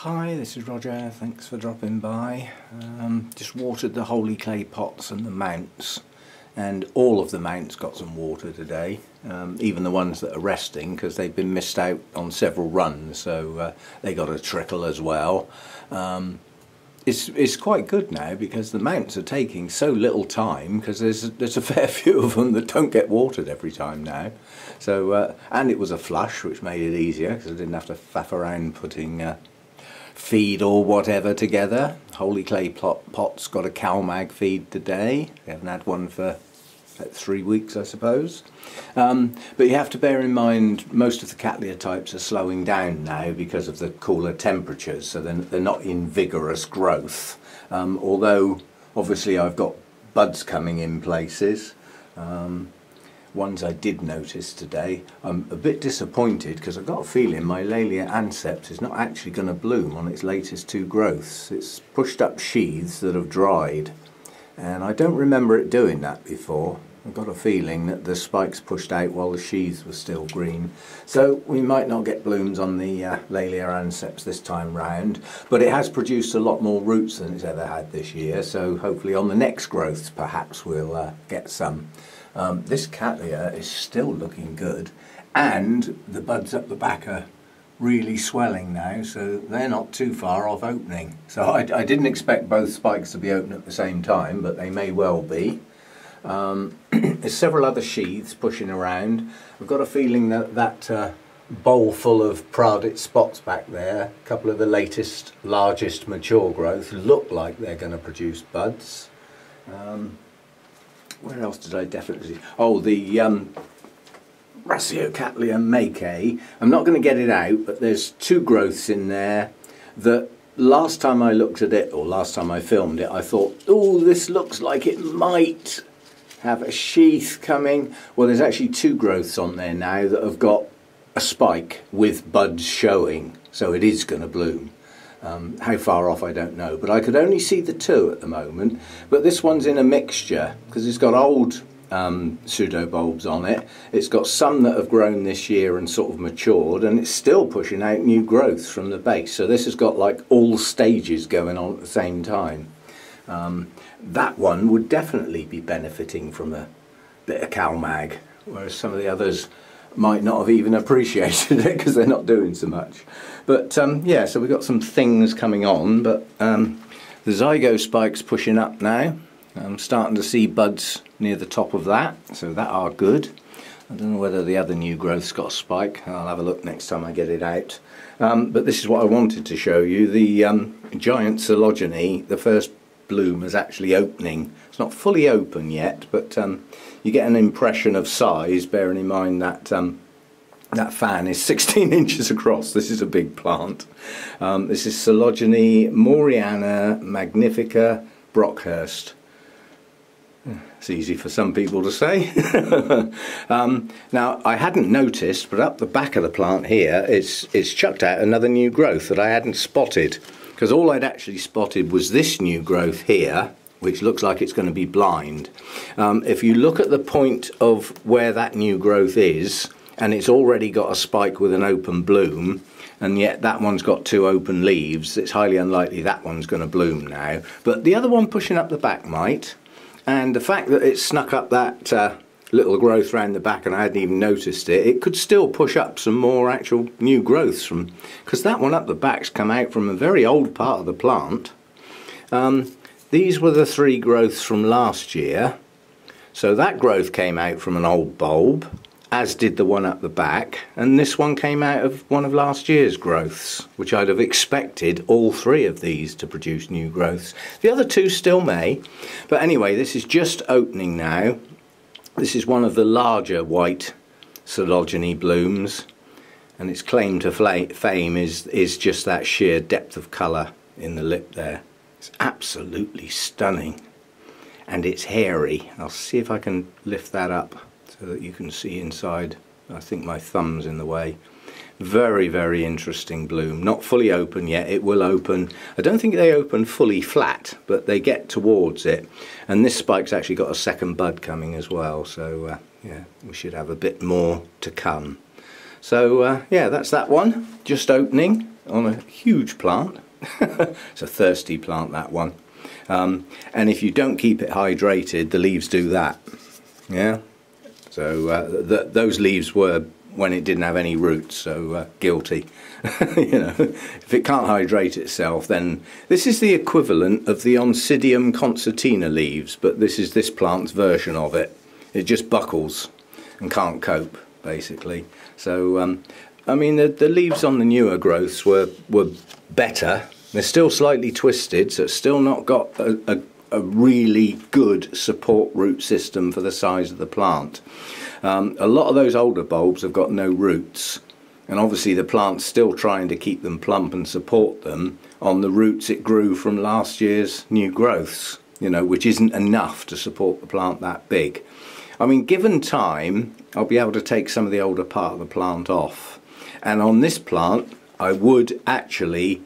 Hi, this is Roger, thanks for dropping by. Just watered the holy clay pots and the mounts, and all of the mounts got some water today, even the ones that are resting because they've been missed out on several runs, so they got a trickle as well. It's quite good now because the mounts are taking so little time because there's a fair few of them that don't get watered every time now. So and it was a flush, which made it easier because I didn't have to faff around putting feed or whatever together. Holy clay pots got a CalMag feed today. We haven't had one for about 3 weeks, I suppose. But you have to bear in mind most of the Cattleya types are slowing down now because of the cooler temperatures, so they're not in vigorous growth. Although obviously I've got buds coming in places. Ones I did notice today. I'm a bit disappointed because I've got a feeling my Laelia anceps is not actually going to bloom on its latest two growths. It's pushed up sheaths that have dried, and I don't remember it doing that before. I've got a feeling that the spikes pushed out while the sheaths were still green. So we might not get blooms on the Laelia anceps this time round, but it has produced a lot more roots than it's ever had this year, so hopefully on the next growths perhaps we'll get some. This Cattleya is still looking good, and the buds up the back are really swelling now, so they're not too far off opening. So I didn't expect both spikes to be open at the same time, but they may well be. There's several other sheaths pushing around. I've got a feeling that that bowl full of Pradit spots back there, a couple of the latest, largest mature growth, look like they're going to produce buds. Where else did I definitely see? Oh, the Cattleya Mooreana. I'm not going to get it out, but there's two growths in there that last time I looked at it, or last time I filmed it, I thought, oh, this looks like it might have a sheath coming. Well, there's actually two growths on there now that have got a spike with buds showing, so it is going to bloom. How far off I don't know, but I could only see the two at the moment. But this one's in a mixture because it's got old pseudobulbs on it. It's got some that have grown this year and sort of matured, and it's still pushing out new growths from the base. So this has got like all stages going on at the same time. That one would definitely be benefiting from a bit of CalMag, whereas some of the others might not have even appreciated it because they're not doing so much. But yeah, so we've got some things coming on, but the zygo spike's pushing up now. I'm starting to see buds near the top of that, so that are good. I don't know whether the other new growth's got a spike. I'll have a look next time I get it out. But this is what I wanted to show you. The giant Coelogyne, the first bloom is actually opening. It's not fully open yet, but you get an impression of size, bearing in mind that that fan is 16 inches across. This is a big plant. This is Coelogyne Mooreana Magnifica, Brockhurst. It's easy for some people to say. Now, I hadn't noticed, but up the back of the plant here, it's chucked out another new growth that I hadn't spotted, because all I'd actually spotted was this new growth here, which looks like it's going to be blind. If you look at the point of where that new growth is, and it's already got a spike with an open bloom, and yet that one's got two open leaves, it's highly unlikely that one's going to bloom now. But the other one pushing up the back might, and the fact that it snuck up that little growth around the back and I hadn't even noticed it, it could still push up some more actual new growths from, because that one up the back's come out from a very old part of the plant. These were the three growths from last year, so that growth came out from an old bulb, as did the one up the back, and this one came out of one of last year's growths, which I'd have expected all three of these to produce new growths. The other two still may, but anyway, this is just opening now. This is one of the larger white Coelogyne blooms, and its claim to fame is just that sheer depth of colour in the lip there. It's absolutely stunning, and it's hairy. I'll see if I can lift that up so that you can see inside. I think my thumb's in the way. Very, very interesting bloom. Not fully open yet. It will open. I don't think they open fully flat, but they get towards it. And this spike's actually got a second bud coming as well, so yeah, we should have a bit more to come. So yeah, that's that one, just opening. on a huge plant. It's a thirsty plant, that one. And if you don't keep it hydrated, the leaves do that. Yeah. So those leaves were when it didn't have any roots, so guilty. You know, if it can't hydrate itself, then this is the equivalent of the Oncidium concertina leaves, but this is this plant's version of it. It just buckles and can't cope, basically. So I mean, the leaves on the newer growths were better. They're still slightly twisted, so it's still not got a really good support root system for the size of the plant. A lot of those older bulbs have got no roots, and obviously the plant's still trying to keep them plump and support them on the roots it grew from last year's new growths, you know, which isn't enough to support the plant that big. I mean, given time, I'll be able to take some of the older part of the plant off, and on this plant I would actually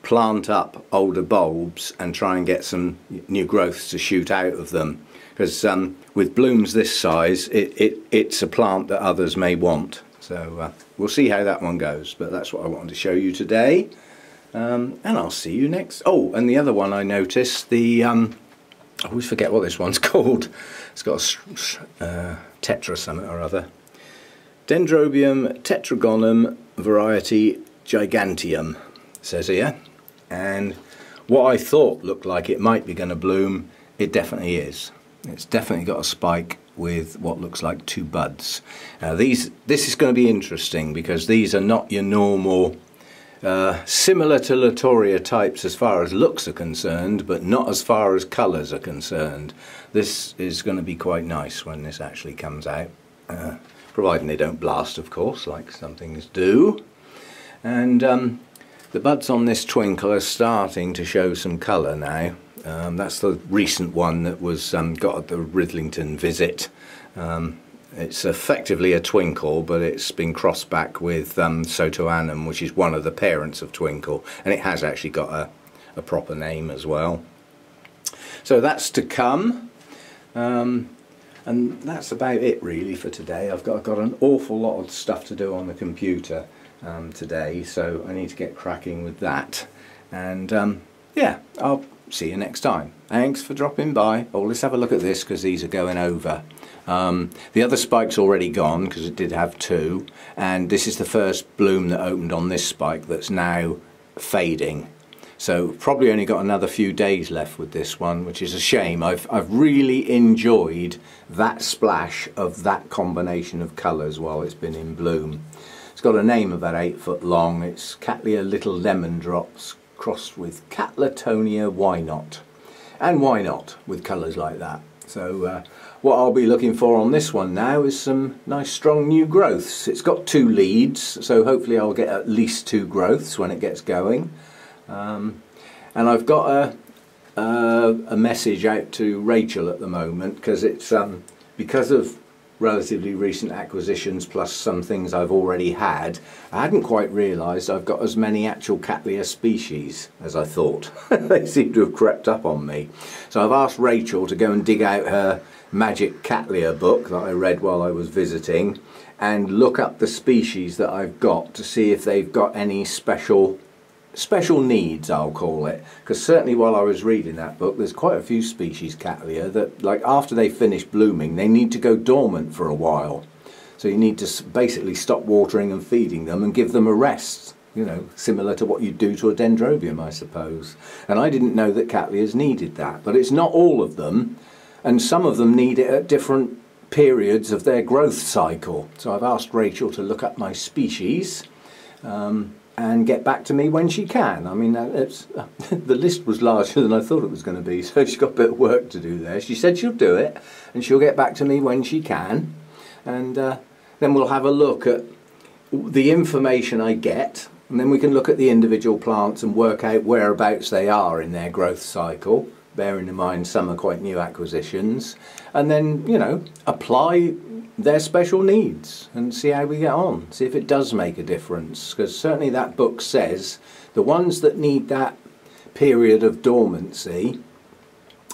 plant up older bulbs and try and get some new growths to shoot out of them, because with blooms this size it's a plant that others may want. So we'll see how that one goes, but that's what I wanted to show you today, and I'll see you next. Oh, and the other one I noticed, the I always forget what this one's called. It's got a tetra something or other. Dendrobium tetragonum variety giganteum, it says here. And what I thought looked like it might be going to bloom, it definitely is. It's definitely got a spike with what looks like 2 buds. This is going to be interesting, because these are not your normal, similar to Latoria types as far as looks are concerned, but not as far as colours are concerned. This is going to be quite nice when this actually comes out, providing they don't blast, of course, like some things do. And the buds on this twinkle are starting to show some colour now. That's the recent one that was got at the Ridlington visit. It's effectively a twinkle, but it's been crossed back with Sotoanum, which is one of the parents of twinkle, and it has actually got a proper name as well. So that's to come, and that's about it really for today. I've got an awful lot of stuff to do on the computer today, so I need to get cracking with that. And yeah, I'll see you next time. Thanks for dropping by. Oh, let's have a look at this, because these are going over. The other spike's already gone, because it did have 2, and this is the first bloom that opened on this spike that's now fading. So probably only got another few days left with this one, which is a shame. I've really enjoyed that splash of that combination of colours while it's been in bloom. It's got a name about 8 foot long. It's Cattleya Little Lemon Drops crossed with Cattleya Why Not? And why not with colours like that? So what I'll be looking for on this one now is some nice strong new growths. It's got 2 leads, so hopefully I'll get at least 2 growths when it gets going. And I've got a message out to Rachel at the moment, because it's because of relatively recent acquisitions plus some things I've already had, I hadn't quite realised I've got as many actual Cattleya species as I thought. They seem to have crept up on me. So I've asked Rachel to go and dig out her Magic Cattleya book that I read while I was visiting, and look up the species that I've got to see if they've got any special needs, I'll call it, because certainly while I was reading that book there's quite a few species Cattleya that, like, after they finish blooming they need to go dormant for a while, so you need to basically stop watering and feeding them and give them a rest, you know, similar to what you do to a dendrobium, I suppose. And I didn't know that Cattleyas needed that, but it's not all of them, and some of them need it at different periods of their growth cycle. So I've asked Rachel to look up my species and get back to me when she can. I mean, the list was larger than I thought it was going to be, so she's got a bit of work to do there. She said she'll do it, and she'll get back to me when she can, and then we'll have a look at the information I get, and then we can look at the individual plants and work out whereabouts they are in their growth cycle, bearing in mind some are quite new acquisitions, and then, you know, apply their special needs and see how we get on, see if it does make a difference, because certainly that book says the ones that need that period of dormancy,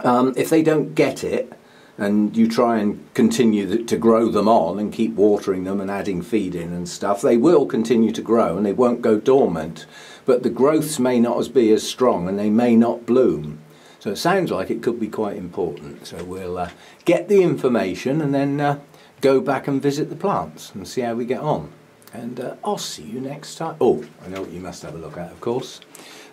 if they don't get it, and you try and continue to grow them on and keep watering them and adding feed in and stuff, they will continue to grow and they won't go dormant, but the growths may not be as strong and they may not bloom. So it sounds like it could be quite important. So we'll get the information and then go back and visit the plants and see how we get on. And I'll see you next time. Oh, I know what you must have a look at, of course.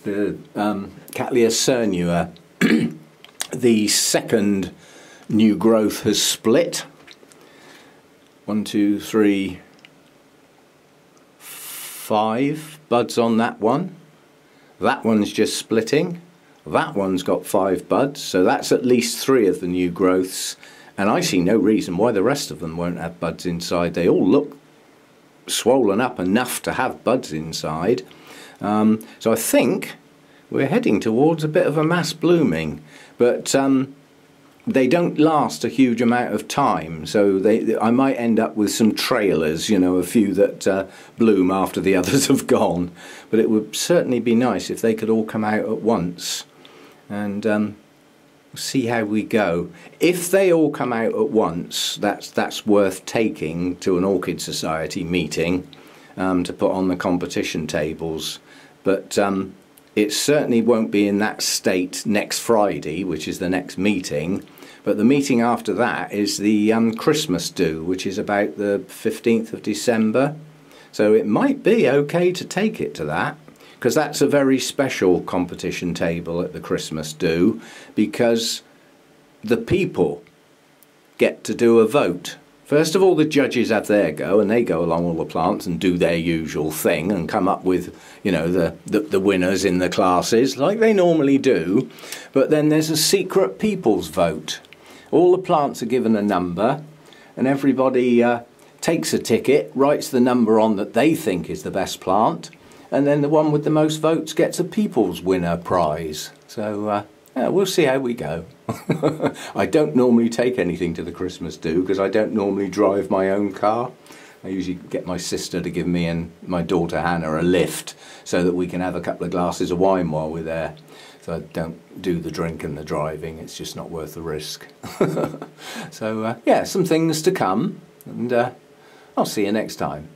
The Cattleya cernua, the second new growth has split. 1, 2, 3, 5 buds on that one. That one's just splitting. That one's got 5 buds, so that's at least 3 of the new growths, and I see no reason why the rest of them won't have buds inside. They all look swollen up enough to have buds inside. So I think we're heading towards a bit of a mass blooming, but they don't last a huge amount of time, so I might end up with some trailers, you know, a few that bloom after the others have gone. But it would certainly be nice if they could all come out at once, and see how we go. If they all come out at once, that's worth taking to an Orchid Society meeting to put on the competition tables. But it certainly won't be in that state next Friday, which is the next meeting. But the meeting after that is the Christmas do, which is about the 15th of December. So it might be okay to take it to that, because that's a very special competition table at the Christmas do, because the people get to do a vote. First of all, the judges have their go, and they go along all the plants and do their usual thing and come up with, you know, the winners in the classes like they normally do. But then there's a secret people's vote. All the plants are given a number, and everybody takes a ticket, writes the number on that they think is the best plant, and then the one with the most votes gets a people's winner prize. So yeah, we'll see how we go. I don't normally take anything to the Christmas do because I don't normally drive my own car. I usually get my sister to give me and my daughter Hannah a lift so that we can have a couple of glasses of wine while we're there. So I don't do the drink and the driving, it's just not worth the risk. So yeah, some things to come, and I'll see you next time.